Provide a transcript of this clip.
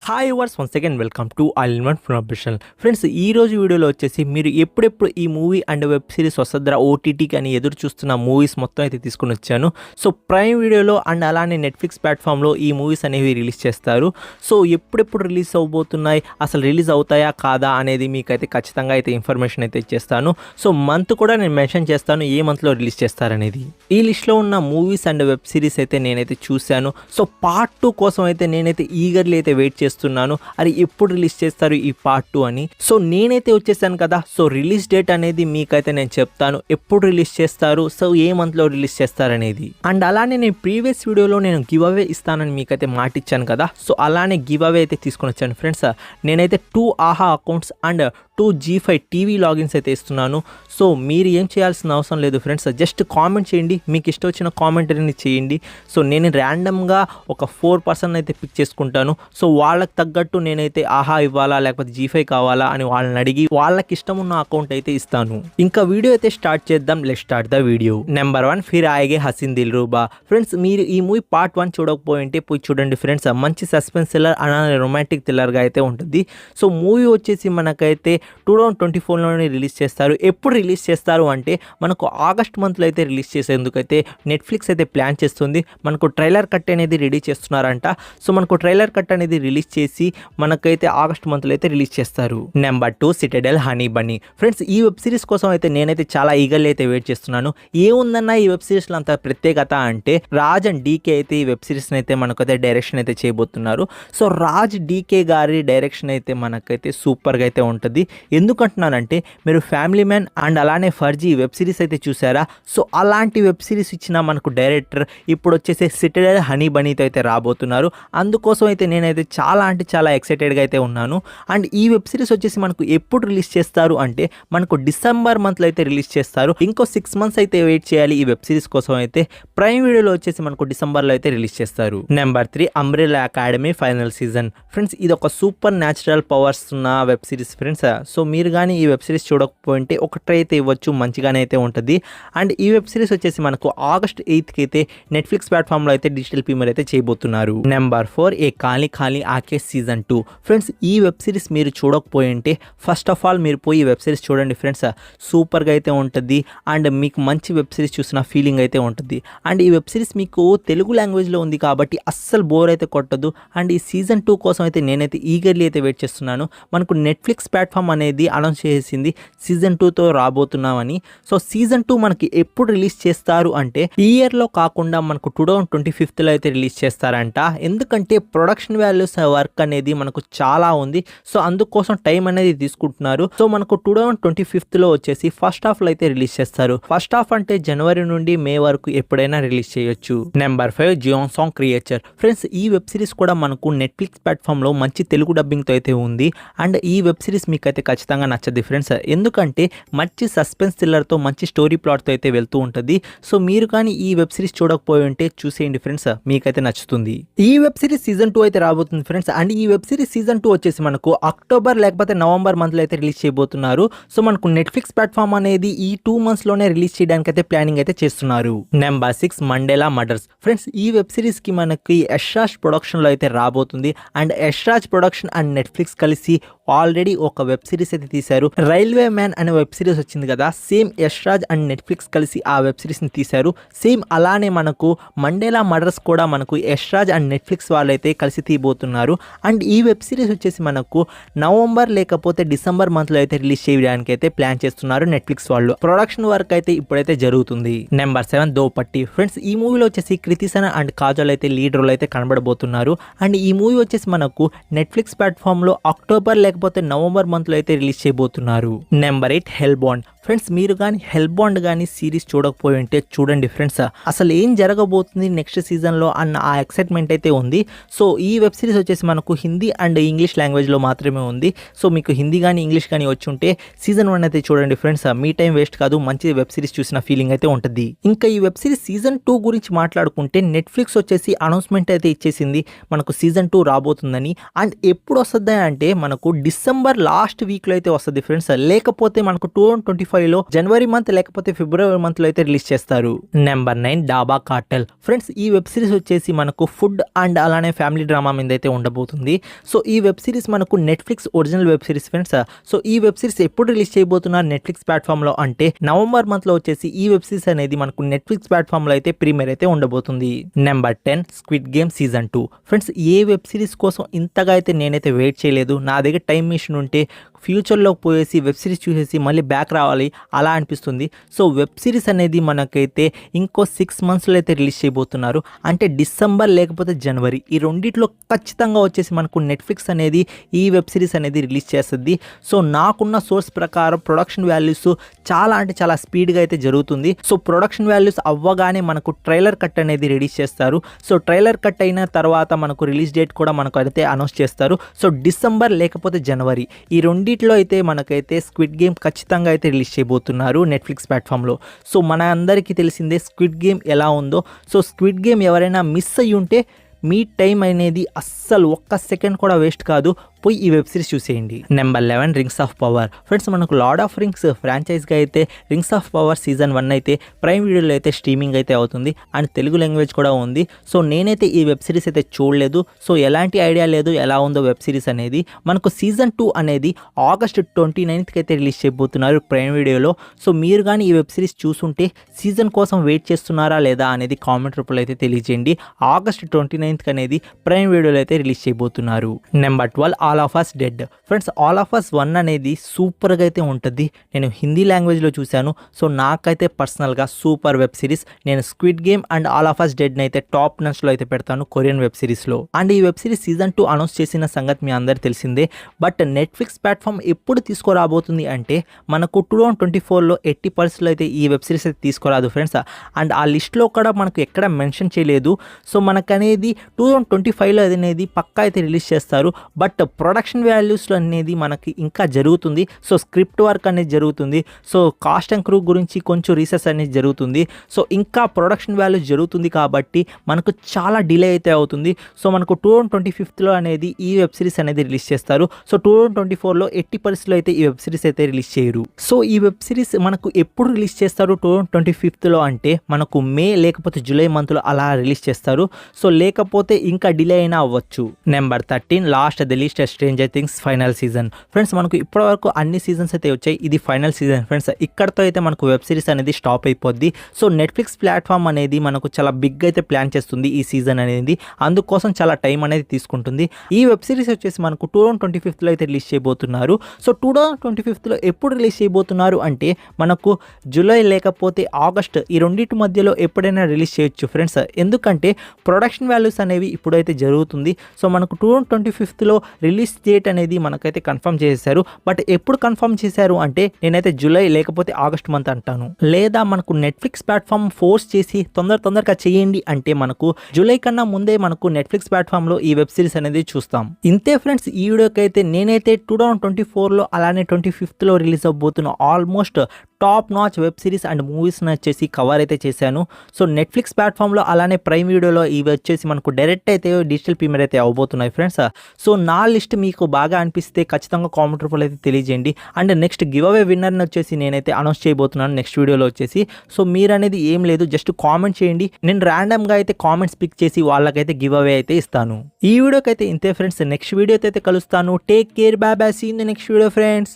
Hi viewers once again welcome to all in one professional friends. ఈ రోజు వీడియోలో వచ్చేసి మీరు ఎప్పుడెప్పుడు ఈ మూవీ అండ్ వెబ్ సిరీస్ వస్తుందా ఓటీటీకి అని ఎదురు చూస్తున్న మూవీస్ మొత్తం అయితే తీసుకుని వచ్చాను. సో ప్రైమ్ వీడియోలో అండ్ అలానే నెట్ఫ్లిక్స్ ప్లాట్ఫామ్లో ఈ మూవీస్ అనేవి రిలీజ్ చేస్తారు. సో ఎప్పుడెప్పుడు రిలీజ్ అవబోతున్నాయి, అసలు రిలీజ్ అవుతాయా కాదా అనేది మీకైతే ఖచ్చితంగా అయితే ఇన్ఫర్మేషన్ అయితే ఇచ్చేస్తాను. సో మంత్ కూడా నేను మెన్షన్ చేస్తాను ఏ మంత్లో రిలీజ్ చేస్తారనేది. ఈ లిస్ట్లో ఉన్న మూవీస్ అండ్ వెబ్ సిరీస్ అయితే నేనైతే చూశాను. సో పార్ట్ 2 కోసం అయితే నేనైతే ఈగర్లీ అయితే వెయిట్ చేస్తున్నాను. అది ఎప్పుడు రిలీజ్ చేస్తారు ఈ పార్ట్ 2 అని. సో నేనైతే వచ్చేసాను కదా. సో రిలీజ్ డేట్ అనేది మీకైతే నేను చెప్తాను ఎప్పుడు రిలీజ్ చేస్తారు, సో ఏ మంత్లో రిలీజ్ చేస్తారనేది. అండ్ అలానే నేను ప్రీవియస్ వీడియోలో నేను గివ్ అవే ఇస్తానని మీకైతే మాట ఇచ్చాను కదా. సో అలానే గివ్ అవే అయితే తీసుకొని వచ్చాను ఫ్రెండ్స్. నేనైతే 2 ఆహా accounts and 2 G5 TV logins అయితే ఇస్తున్నాను. సో మీరు ఏం చేయాల్సిన అవసరం లేదు ఫ్రెండ్స్, జస్ట్ కామెంట్ చేయండి, మీకు ఇష్టం వచ్చిన కామెంటరీని చేయండి. సో నేను ర్యాండమ్గా ఒక 4% అయితే పిక్ చేసుకుంటాను. సో వాళ్ళకి తగ్గట్టు నేనైతే ఆహా ఇవ్వాలా లేకపోతే G5 కావాలా అని వాళ్ళని అడిగి వాళ్ళకి ఇష్టం ఉన్న అకౌంట్ అయితే ఇస్తాను. ఇంకా వీడియో అయితే స్టార్ట్ చేద్దాం. Let's start the video. Number 1 Phir ఆయేగే Haseen Dilruba. Friends మీరు ఈ మూవీ పార్ట్ 1 చూడకపోయింటే పోయి చూడండి ఫ్రెండ్స్. మంచి సస్పెన్స్ థ్రిల్లర్ అలానే రొమాంటిక్ థ్రిల్లర్గా అయితే ఉంటుంది. సో మూవీ వచ్చేసి మనకైతే 2024లోనే రిలీజ్ చేస్తారు. ఎప్పుడు రిలీజ్ చేస్తారు అంటే మనకు ఆగస్ట్ మంత్లో అయితే రిలీజ్ చేసేందుకైతే నెట్ఫ్లిక్స్ అయితే ప్లాన్ చేస్తుంది. మనకు ట్రైలర్ కట్ అనేది రెడీ చేస్తున్నారంట. సో మనకు ట్రైలర్ కట్ అనేది రిలీజ్ చేసి మనకైతే ఆగస్ట్ మంత్లో అయితే రిలీజ్ చేస్తారు. Number 2 citadel honey Bunny. Friends ఈ వెబ్ సిరీస్ కోసం అయితే నేనైతే చాలా ఈగర్లీ అయితే వెయిట్ చేస్తున్నాను. ఏముందన్న ఈ వెబ్ సిరీస్లో అంత ప్రత్యేకత అంటే రాజ్ అండ్ డీకే అయితే ఈ వెబ్ సిరీస్ని అయితే మనకైతే డైరెక్షన్ అయితే చేయబోతున్నారు. సో రాజ్ డీకే గారి డైరెక్షన్ అయితే మనకైతే సూపర్గా అయితే ఉంటుంది. ఎందుకంటున్నానంటే మీరు ఫ్యామిలీ మ్యాన్ అండ్ అలానే ఫర్జీ వెబ్ సిరీస్ అయితే చూసారా. సో అలాంటి వెబ్ సిరీస్ ఇచ్చిన మనకు డైరెక్టర్ ఇప్పుడు వచ్చేసి సిటడెల్ హనీ బనీతో అయితే రాబోతున్నారు. అందుకోసం అయితే నేనైతే చాలా అంటే చాలా ఎక్సైటెడ్గా అయితే ఉన్నాను. అండ్ ఈ వెబ్ సిరీస్ వచ్చేసి మనకు ఎప్పుడు రిలీజ్ చేస్తారు అంటే మనకు డిసెంబర్ మంత్లో అయితే రిలీజ్ చేస్తారు. ఇంకో 6 months అయితే వెయిట్ చేయాలి ఈ వెబ్ సిరీస్ కోసం అయితే. ప్రైమ్ వీడియోలో వచ్చేసి మనకు డిసెంబర్లో అయితే రిలీజ్ చేస్తారు. Number 3 umbrella academy final season. Friends ఇది ఒక సూపర్ న్యాచురల్ పవర్స్ ఉన్న వెబ్ సిరీస్ ఫ్రెండ్స్. సో మీరు కానీ ఈ వెబ్ సిరీస్ చూడకపోయింటే ఒక ట్రై అయితే ఇవ్వచ్చు, మంచిగానే అయితే ఉంటుంది. అండ్ ఈ వెబ్ సిరీస్ వచ్చేసి మనకు ఆగస్ట్ 8th అయితే నెట్ఫ్లిక్స్ ప్లాట్ఫామ్లో అయితే డిజిటల్ ప్రీమియర్ అయితే చేయబోతున్నారు. నెంబర్ 4 ఏ ఖాళీ ఖాళీ ఆకే సీజన్ 2. ఫ్రెండ్స్ ఈ వెబ్ సిరీస్ మీరు చూడకపోయింటే ఫస్ట్ ఆఫ్ ఆల్ మీరు పోయి ఈ వెబ్ సిరీస్ చూడండి ఫ్రెండ్స్. సూపర్గా అయితే ఉంటుంది అండ్ మీకు మంచి వెబ్ సిరీస్ చూసిన ఫీలింగ్ అయితే ఉంటుంది. అండ్ ఈ వెబ్ సిరీస్ మీకు తెలుగు లాంగ్వేజ్లో ఉంది కాబట్టి అస్సలు బోర్ అయితే కొట్టదు. అండ్ ఈ సీజన్ 2 కోసం అయితే నేనైతే ఈగర్లీ అయితే వెయిట్ చేస్తున్నాను. మనకు నెట్ఫ్లిక్స్ ప్లాట్ఫామ్ అనేది అనౌన్స్ చేసింది సీజన్ 2తో రాబోతున్నామని. సో సీజన్ 2 మనకి ఎప్పుడు రిలీజ్ చేస్తారు అంటే ఈ ఇయర్లో కాకుండా మనకు 2025లో అయితే రిలీజ్ చేస్తారంట. ఎందుకంటే ప్రొడక్షన్ వాల్యూస్ వర్క్ అనేది మనకు చాలా ఉంది. సో అందుకోసం టైం అనేది తీసుకుంటున్నారు. సో మనకు 2025లో వచ్చేసి ఫస్ట్ హాఫ్లో అయితే రిలీజ్ చేస్తారు. ఫస్ట్ హాఫ్ అంటే జనవరి నుండి మే వరకు ఎప్పుడైనా రిలీజ్ చేయొచ్చు. Number 5 Gyeongseong creature. Friends ఈ వెబ్ సిరీస్ కూడా మనకు నెట్ఫ్లిక్స్ ప్లాట్ఫామ్లో మంచి తెలుగు డబ్బింగ్తో అయితే ఉంది. అండ్ ఈ వెబ్ సిరీస్ మీకైతే ఖచ్చితంగా నచ్చదు ఫ్రెండ్స్. ఎందుకంటే మంచి సస్పెన్స్ థ్రిల్లర్తో మంచి స్టోరీ ప్లాట్తో అయితే వెళ్తూ ఉంటుంది. సో మీరు కానీ ఈ వెబ్ సిరీస్ చూడకపోయి ఉంటే చూసేయండి ఫ్రెండ్స్, మీకైతే నచ్చుతుంది. ఈ వెబ్ సిరీస్ సీజన్ 2 అయితే రాబోతుంది ఫ్రెండ్స్. అండ్ ఈ వెబ్ సిరీస్ సీజన్ 2 వచ్చేసి మనకు అక్టోబర్ లేకపోతే నవంబర్ మంత్లో అయితే రిలీజ్ చేయబోతున్నారు. సో మనకు నెట్ఫ్లిక్స్ ప్లాట్ఫామ్ అనేది ఈ 2 monthsలోనే రిలీజ్ చేయడానికి అయితే ప్లానింగ్ అయితే చేస్తున్నారు. Number 6 Mandela murders. ఫ్రెండ్స్ ఈ వెబ్ సిరీస్కి మనకి యశ్రాజ్ ప్రొడక్షన్లో అయితే రాబోతుంది. And Yashraj production and Netflix కలిసి ఆల్రెడీ ఒక వెబ్ సిరీస్ అయితే తీశారు. రైల్వే మ్యాన్ అనే వెబ్ సిరీస్ వచ్చింది కదా, సేమ్ యశ్రాజ్ అండ్ నెట్ఫ్లిక్స్ కలిసి ఆ వెబ్ సిరీస్ని తీశారు. సేమ్ అలానే మనకు మండేలా మర్డర్స్ కూడా మనకు యశ్రాజ్ అండ్ నెట్ఫ్లిక్స్ వాళ్ళైతే కలిసి తీయబోతున్నారు. అండ్ ఈ వెబ్ సిరీస్ వచ్చేసి మనకు నవంబర్ లేకపోతే డిసెంబర్ మంత్లో అయితే రిలీజ్ చేయడానికి అయితే ప్లాన్ చేస్తున్నారు నెట్ఫ్లిక్స్ వాళ్ళు. ప్రొడక్షన్ వర్క్ అయితే ఇప్పుడైతే జరుగుతుంది. నెంబర్ 7 దోపట్టి. ఫ్రెండ్స్ ఈ మూవీలో వచ్చేసి కృతి సనన్ అండ్ కాజల్ అయితే లీడ్ రోల్ అయితే కనబడబోతున్నారు. అండ్ ఈ మూవీ వచ్చేసి మనకు నెట్ఫ్లిక్స్ ప్లాట్ఫామ్లో అక్టోబర్ లేకపోతే నవంబర్ మంత్లో అయితే రిలీజ్ చేయబోతున్నారు. నెంబర్ 8 హెల్ బాండ్. ఫ్రెండ్స్ మీరు కానీ హెల్ బాండ్ కానీ సిరీస్ చూడకపోయి ఉంటే చూడండి ఫ్రెండ్స్. అసలు ఏం జరగబోతుంది నెక్స్ట్ సీజన్లో అన్న ఆ ఎక్సైట్మెంట్ అయితే ఉంది. సో ఈ వెబ్ సిరీస్ వచ్చేసి మనకు హిందీ అండ్ ఇంగ్లీష్ లాంగ్వేజ్లో మాత్రమే ఉంది. సో మీకు హిందీ కానీ ఇంగ్లీష్ కానీ వచ్చి ఉంటే సీజన్ 1 అయితే చూడండి ఫ్రెండ్స్. మీ టైం వేస్ట్ కాదు, మంచి వెబ్ సిరీస్ చూసిన ఫీలింగ్ అయితే ఉంటుంది. ఇంకా ఈ వెబ్ సిరీస్ సీజన్ 2 గురించి మాట్లాడుకుంటే నెట్ఫ్లిక్స్ వచ్చేసి అనౌన్స్మెంట్ అయితే ఇచ్చేసింది మనకు సీజన్ 2 రాబోతుందని. అండ్ ఎప్పుడు వస్తుంది అంటే మనకు డిసెంబర్ లాస్ట్ వీక్లో అయితే వస్తుంది ఫ్రెండ్స్. లేకపోతే మనకు 2025లో జనవరి మంత్ లేకపోతే ఫిబ్రవరి మంత్లో అయితే రిలీజ్ చేస్తారు. నెంబర్ 9 డాబా కార్టెల్. ఫ్రెండ్స్ ఈ వెబ్ సిరీస్ వచ్చేసి మనకు ఫుడ్ అండ్ అలానే ఫ్యామిలీ డ్రామా మీద అయితే ఉండబోతుంది. ఉండబోతుంది. సో ఈ వెబ్ సిరీస్ మనకు Netflix original web series friends. So ఈ వెబ్ సిరీస్ ఎప్పుడు రిలీజ్ చేయబోతున్నారు నెట్ఫ్లిక్స్ ప్లాట్ఫామ్లో అంటే నవంబర్ మంత్లో వచ్చేసి ఈ వెబ్ సిరీస్ అనేది మనకు నెట్ఫ్లిక్స్ ప్లాట్ఫామ్లో అయితే ప్రీమియర్ అయితే ఉండబోతుంది. Number 10 squid game season 2. Friends ఏ వెబ్ సిరీస్ కోసం ఇంతగా అయితే నేనైతే వెయిట్ చేయలేదు. నా దగ్గర టైం మిషన్ ఉంటే ఫ్యూచర్లోకి పోయేసి వెబ్ సిరీస్ చూసేసి మళ్ళీ బ్యాక్ రావాలి అలా అనిపిస్తుంది. సో వెబ్ సిరీస్ అనేది మనకైతే ఇంకో 6 మంత్స్లో అయితే రిలీజ్ చేయబోతున్నారు. అంటే డిసెంబర్ లేకపోతే జనవరి ఈ రెండిట్లో ఖచ్చితంగా వచ్చేసి మనకు నెట్ఫ్లిక్స్ అనేది ఈ వెబ్ సిరీస్ అనేది రిలీజ్ చేస్తుంది. సో నాకున్న సోర్స్ ప్రకారం ప్రొడక్షన్ వాల్యూస్ చాలా అంటే చాలా స్పీడ్గా అయితే జరుగుతుంది. సో ప్రొడక్షన్ వాల్యూస్ అవ్వగానే మనకు ట్రైలర్ కట్ అనేది రిలీజ్ చేస్తారు. సో ట్రైలర్ కట్ అయిన తర్వాత మనకు రిలీజ్ డేట్ కూడా మనకు అయితే అనౌన్స్ చేస్తారు. సో డిసెంబర్ లేకపోతే జనవరి ఈ రెండిట్లో అయితే మనకైతే స్క్విడ్ గేమ్ ఖచ్చితంగా అయితే రిలీజ్ చేయబోతున్నారు నెట్ఫ్లిక్స్ ప్లాట్ఫామ్లో. సో మన అందరికీ తెలిసిందే స్క్విడ్ గేమ్ ఎలా ఉందో. సో స్క్విడ్ గేమ్ ఎవరైనా మిస్ అయ్యి ఉంటే మీ టైం అనేది అస్సలు ఒక్క సెకండ్ కూడా వేస్ట్ కాదు, పోయి ఈ వెబ్ సిరీస్ చూసేయండి. Number 11 rings of power. Friends మనకు లార్డ్ ఆఫ్ రింగ్స్ ఫ్రాంచైజ్గా అయితే రింగ్స్ ఆఫ్ పవర్ సీజన్ 1 అయితే ప్రైమ్ వీడియోలో అయితే స్ట్రీమింగ్ అయితే అవుతుంది అండ్ తెలుగు లాంగ్వేజ్ కూడా ఉంది. సో నేనైతే ఈ వెబ్ సిరీస్ అయితే చూడలేదు. సో ఎలాంటి ఐడియా లేదు ఎలా ఉందో వెబ్ సిరీస్ అనేది. మనకు సీజన్ 2 అనేది ఆగస్ట్ 29th అయితే రిలీజ్ చేయబోతున్నారు ప్రైమ్ వీడియోలో. సో మీరు కానీ ఈ వెబ్ సిరీస్ చూసుంటే సీజన్ కోసం వెయిట్ చేస్తున్నారా లేదా అనేది కామెంట్ రూపంలో అయితే తెలియజేయండి. ఆగస్ట్ 29th అనేది ప్రైమ్ వీడియోలో అయితే రిలీజ్ చేయబోతున్నారు. Number 12 all of us dead. Friends all of us 1 అనేది సూపర్గా అయితే ఉంటుంది. నేను హిందీ లాంగ్వేజ్లో చూశాను. సో నాకైతే పర్సనల్గా సూపర్ వెబ్ సిరీస్. నేను squid game and all of us డెడ్ని అయితే టాప్ నచ్లో అయితే పెడతాను కొరియన్ వెబ్ సిరీస్లో. అండ్ ఈ వెబ్ సిరీస్ సీజన్ 2 అనౌన్స్ చేసిన సంగతి మీ అందరికీ తెలిసిందే. బట్ నెట్ఫ్లిక్స్ ప్లాట్ఫామ్ ఎప్పుడు తీసుకురాబోతుంది అంటే మనకు 2024లో 80% అయితే ఈ వెబ్ సిరీస్ అయితే తీసుకురాదు ఫ్రెండ్స్. అండ్ ఆ లిస్ట్లో కూడా మనకు ఎక్కడ మెన్షన్ చేయలేదు. సో మనకనేది 2025లో అనేది పక్కా అయితే రిలీజ్ చేస్తారు. బట్ ప్రొడక్షన్ వాల్యూస్లో అనేది మనకి ఇంకా జరుగుతుంది. సో స్క్రిప్ట్ వర్క్ అనేది జరుగుతుంది. సో కాస్ట్ అండ్ క్రూ గురించి కొంచెం రీసెర్చ్ అనేది జరుగుతుంది. సో ఇంకా ప్రొడక్షన్ వాల్యూస్ జరుగుతుంది కాబట్టి మనకు చాలా డిలే అయితే అవుతుంది. సో మనకు 2025లో అనేది ఈ వెబ్ సిరీస్ అనేది రిలీజ్ చేస్తారు. సో 2024లో 80% అయితే ఈ వెబ్ సిరీస్ అయితే రిలీజ్ చేయరు. సో ఈ వెబ్ సిరీస్ మనకు ఎప్పుడు రిలీజ్ చేస్తారు 2025లో అంటే మనకు మే లేకపోతే జూలై మంత్లో అలా రిలీజ్ చేస్తారు. సో లేకపోతే ఇంకా డిలే అయినా అవ్వచ్చు. Number 13 last the least stranger things final season. Friends మనకు ఇప్పటివరకు అన్ని సీజన్స్ అయితే వచ్చాయి. ఇది ఫైనల్ సీజన్ ఫ్రెండ్స్. ఇక్కడతో అయితే మనకు వెబ్ సిరీస్ అనేది స్టాప్ అయిపోద్ది. సో నెట్ఫ్లిక్స్ ప్లాట్ఫామ్ అనేది మనకు చాలా బిగ్ అయితే ప్లాన్ చేస్తుంది ఈ సీజన్ అనేది. అందుకోసం చాలా టైం అనేది తీసుకుంటుంది. ఈ వెబ్ సిరీస్ వచ్చేసి మనకు 2025లో అయితే రిలీజ్ చేయబోతున్నారు. సో 2025లో ఎప్పుడు రిలీజ్ చేయబోతున్నారు అంటే మనకు జూలై లేకపోతే ఆగస్ట్ ఈ రెండింటి మధ్యలో ఎప్పుడైనా రిలీజ్ చేయొచ్చు ఫ్రెండ్స్. ఎందుకంటే ప్రొడక్షన్ వాల్యూస్ అనేవి ఇప్పుడైతే జరుగుతుంది. సో మనకు 2025లో రిలీజ్ డేట్ అనేది మనకైతే కన్ఫర్మ్ చేశారు. బట్ ఎప్పుడు కన్ఫర్మ్ చేశారు అంటే నేనైతే జూలై లేకపోతే ఆగస్ట్ మంత్ అంటాను. లేదా మనకు నెట్ఫ్లిక్స్ ప్లాట్ఫామ్ ఫోర్స్ చేసి తొందరగా చేయండి అంటే మనకు జూలై కన్నా ముందే మనకు నెట్ఫ్లిక్స్ ప్లాట్ఫామ్లో ఈ వెబ్ సిరీస్ అనేది చూస్తాం. ఇంతే ఫ్రెండ్స్ ఈ వీడియోకి అయితే నేనైతే 2024లో అలానే 25లో రిలీజ్ అవబోతున్న almost top notch web series and మూవీస్ని వచ్చేసి కవర్ అయితే చేశాను. సో నెట్ఫ్లిక్స్ ప్లాట్ఫామ్లో అలానే ప్రైమ్ వీడియోలో ఇవి వచ్చేసి మనకు డైరెక్ట్ అయితే డిజిటల్ ప్రీమియర్ అయితే అవబోతున్నాయి ఫ్రెండ్స్. సో నా లిస్ట్ మీకు బాగా అనిపిస్తే ఖచ్చితంగా కామెంట్ రూపంలో అయితే తెలియజేయండి. అండ్ నెక్స్ట్ గివ్ అవే విన్నర్ని వచ్చేసి నేనైతే అనౌన్స్ చేయబోతున్నాను నెక్స్ట్ వీడియోలో వచ్చేసి. సో మీరు అనేది ఏం లేదు, జస్ట్ కామెంట్ చేయండి. నేను ర్యాండమ్గా అయితే కామెంట్స్ పిక్ చేసి వాళ్ళకైతే గివ్ అవే అయితే ఇస్తాను. ఈ వీడియోకి అయితే ఇంతే ఫ్రెండ్స్. నెక్స్ట్ వీడియోతో అయితే కలుస్తాను. Take care, bye bye, see in the next video friends.